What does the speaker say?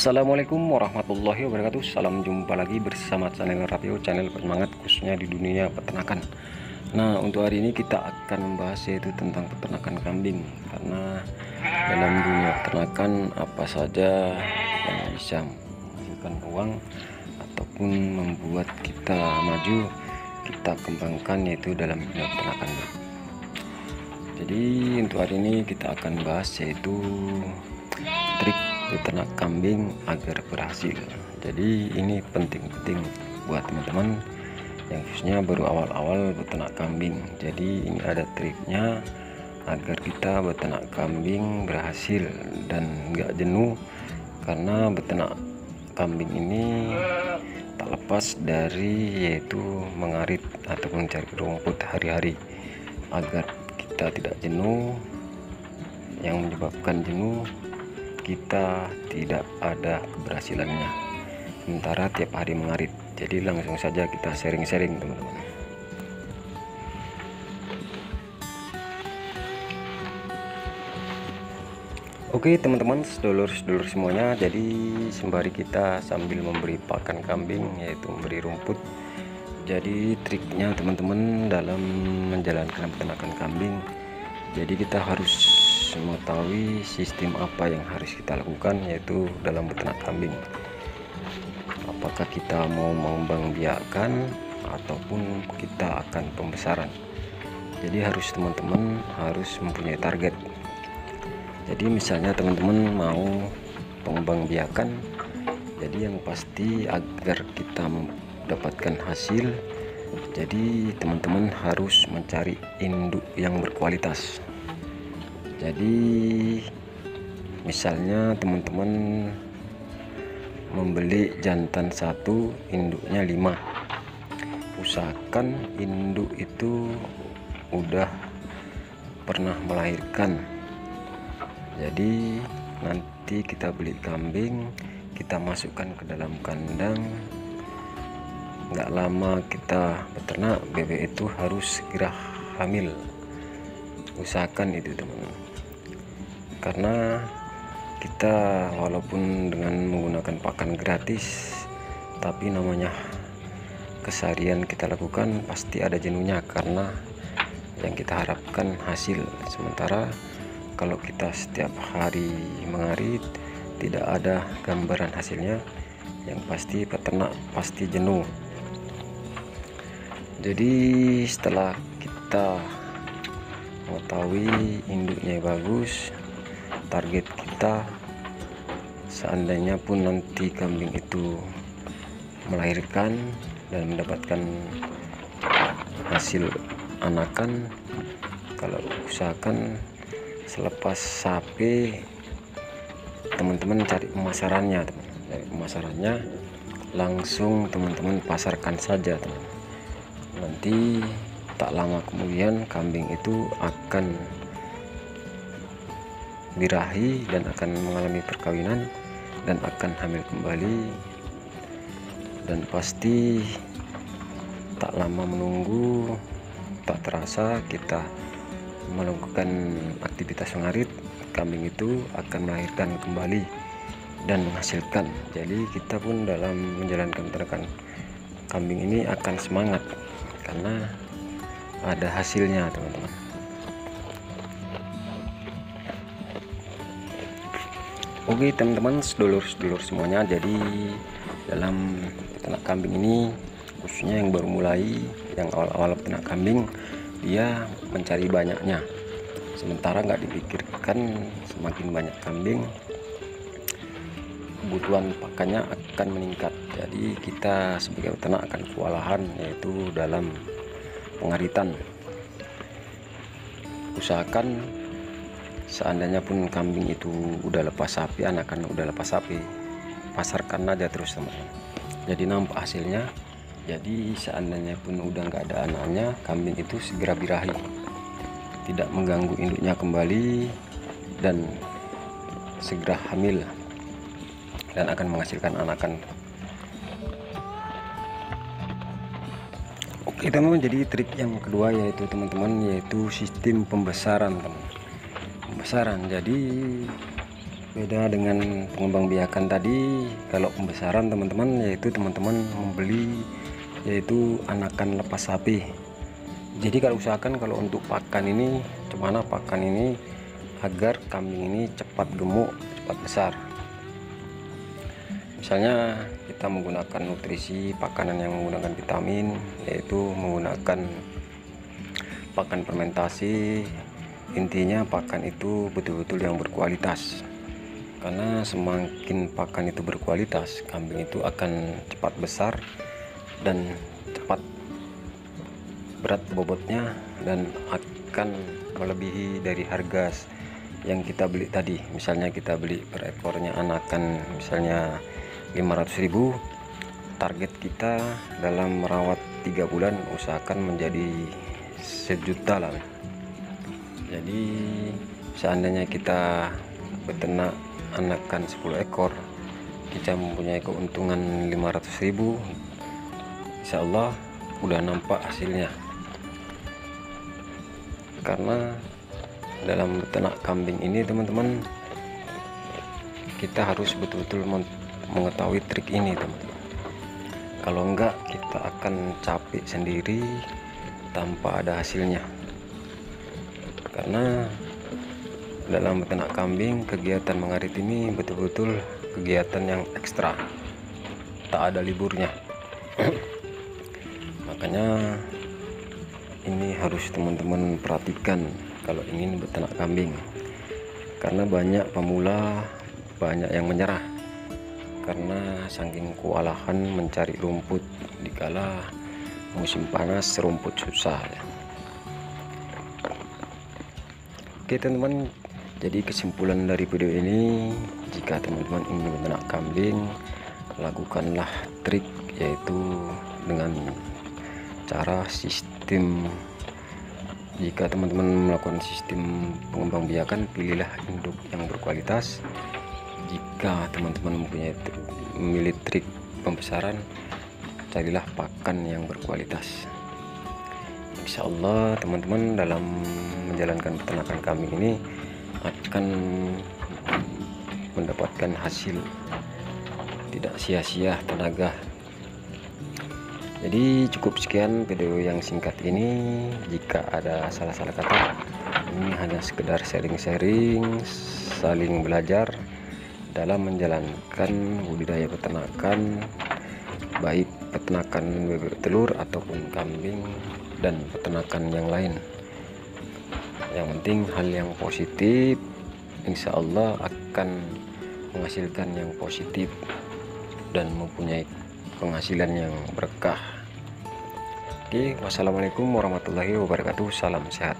Assalamualaikum warahmatullahi wabarakatuh. Salam jumpa lagi bersama channel Rapio, channel penyemangat khususnya di dunia peternakan. Nah, untuk hari ini kita akan membahas yaitu tentang peternakan kambing. Karena dalam dunia peternakan apa saja yang bisa menghasilkan uang ataupun membuat kita maju, kita kembangkan yaitu dalam dunia peternakan. Jadi untuk hari ini kita akan bahas yaitu trik beternak kambing agar berhasil. Jadi ini penting-penting buat teman-teman yang khususnya baru awal-awal beternak kambing. Jadi ini ada triknya agar kita beternak kambing berhasil dan nggak jenuh, karena beternak kambing ini tak lepas dari yaitu mengarit ataupun mencari rumput hari-hari. Agar kita tidak jenuh, yang menyebabkan jenuh kita tidak ada keberhasilannya sementara tiap hari mengarit. Jadi langsung saja kita sharing-sharing teman-teman. Oke teman-teman, sedulur-sedulur semuanya, jadi sembari kita sambil memberi pakan kambing yaitu memberi rumput, jadi triknya teman-teman dalam menjalankan peternakan kambing, jadi kita harus mengetahui sistem apa yang harus kita lakukan yaitu dalam beternak kambing. Apakah kita mau mengembangbiakkan ataupun kita akan pembesaran. Jadi harus teman-teman harus mempunyai target. Jadi misalnya teman-teman mau pengembangbiakan, jadi yang pasti agar kita mendapatkan hasil, jadi teman-teman harus mencari induk yang berkualitas. Jadi misalnya teman-teman membeli jantan satu, induknya 5, usahakan induk itu udah pernah melahirkan. Jadi nanti kita beli kambing, kita masukkan ke dalam kandang, nggak lama kita beternak, bebek itu harus segera hamil. Usahakan itu teman-teman, karena kita walaupun dengan menggunakan pakan gratis, tapi namanya keseharian kita lakukan pasti ada jenuhnya, karena yang kita harapkan hasil. Sementara kalau kita setiap hari mengarit tidak ada gambaran hasilnya, yang pasti peternak pasti jenuh. Jadi setelah kita mengetahui induknya bagus, target kita, seandainya pun nanti kambing itu melahirkan dan mendapatkan hasil anakan, kalau usahakan selepas sapi teman-teman cari pemasarannya, langsung teman-teman pasarkan saja teman. Nanti tak lama kemudian kambing itu akan birahi dan akan mengalami perkawinan dan akan hamil kembali, dan pasti tak lama menunggu, tak terasa kita melakukan aktivitas mengarit, kambing itu akan melahirkan kembali dan menghasilkan. Jadi kita pun dalam menjalankan peternakan kambing ini akan semangat karena ada hasilnya teman-teman. Oke teman-teman, sedulur-sedulur semuanya, jadi dalam peternak kambing ini khususnya yang baru mulai, yang awal-awal peternak kambing, dia mencari banyaknya, sementara nggak dipikirkan semakin banyak kambing kebutuhan pakannya akan meningkat. Jadi kita sebagai peternak akan kewalahan yaitu dalam pengaritan. Usahakan seandainya pun kambing itu udah lepas sapi, anakan udah lepas sapi, pasarkan aja terus teman-teman, jadi nampak hasilnya. Jadi seandainya pun udah nggak ada anaknya, kambing itu segera birahi, tidak mengganggu induknya kembali, dan segera hamil dan akan menghasilkan anakan. Oke teman-teman, jadi trik yang kedua yaitu teman-teman yaitu sistem pembesaran teman. Pembesaran, jadi Beda dengan pengembang biakan tadi, kalau pembesaran teman-teman, yaitu teman-teman membeli yaitu anakan lepas sapi. Jadi kalau usahakan kalau untuk pakan ini, gimana pakan ini agar kambing ini cepat gemuk, cepat besar. Misalnya kita menggunakan nutrisi pakanan yang menggunakan vitamin, yaitu menggunakan pakan fermentasi. Intinya pakan itu betul-betul yang berkualitas, karena semakin pakan itu berkualitas, kambing itu akan cepat besar dan cepat berat bobotnya, dan akan melebihi dari harga yang kita beli tadi. Misalnya kita beli per ekornya anakan misalnya 500.000, target kita dalam merawat 3 bulan usahakan menjadi 1 juta lah. Jadi seandainya kita beternak anakan 10 ekor, kita mempunyai keuntungan 500.000, insya Allah udah nampak hasilnya. Karena dalam beternak kambing ini teman-teman, kita harus betul-betul mengetahui trik ini teman-teman. Kalau enggak, kita akan capek sendiri tanpa ada hasilnya. Karena dalam beternak kambing, kegiatan mengarit ini betul-betul kegiatan yang ekstra, tak ada liburnya. Makanya ini harus teman-teman perhatikan kalau ingin beternak kambing, karena banyak pemula, banyak yang menyerah karena saking kewalahan mencari rumput dikala musim panas, rumput susah ya. Oke teman-teman, jadi kesimpulan dari video ini, jika teman-teman ingin beternak kambing, lakukanlah trik, yaitu dengan cara sistem. Jika teman-teman melakukan sistem pengembang biakan, pilihlah induk yang berkualitas. Jika teman-teman memilih trik pembesaran, carilah pakan yang berkualitas. Insya Allah teman-teman dalam menjalankan peternakan kambing ini akan mendapatkan hasil, tidak sia-sia tenaga. Jadi cukup sekian video yang singkat ini. Jika ada salah-salah kata, ini hanya sekedar sharing-sharing, saling belajar dalam menjalankan budidaya peternakan, baik peternakan bebek telur ataupun kambing dan peternakan yang lain. Yang penting hal yang positif, insya Allah akan menghasilkan yang positif dan mempunyai penghasilan yang berkah. Oke, wassalamualaikum warahmatullahi wabarakatuh. Salam sehat.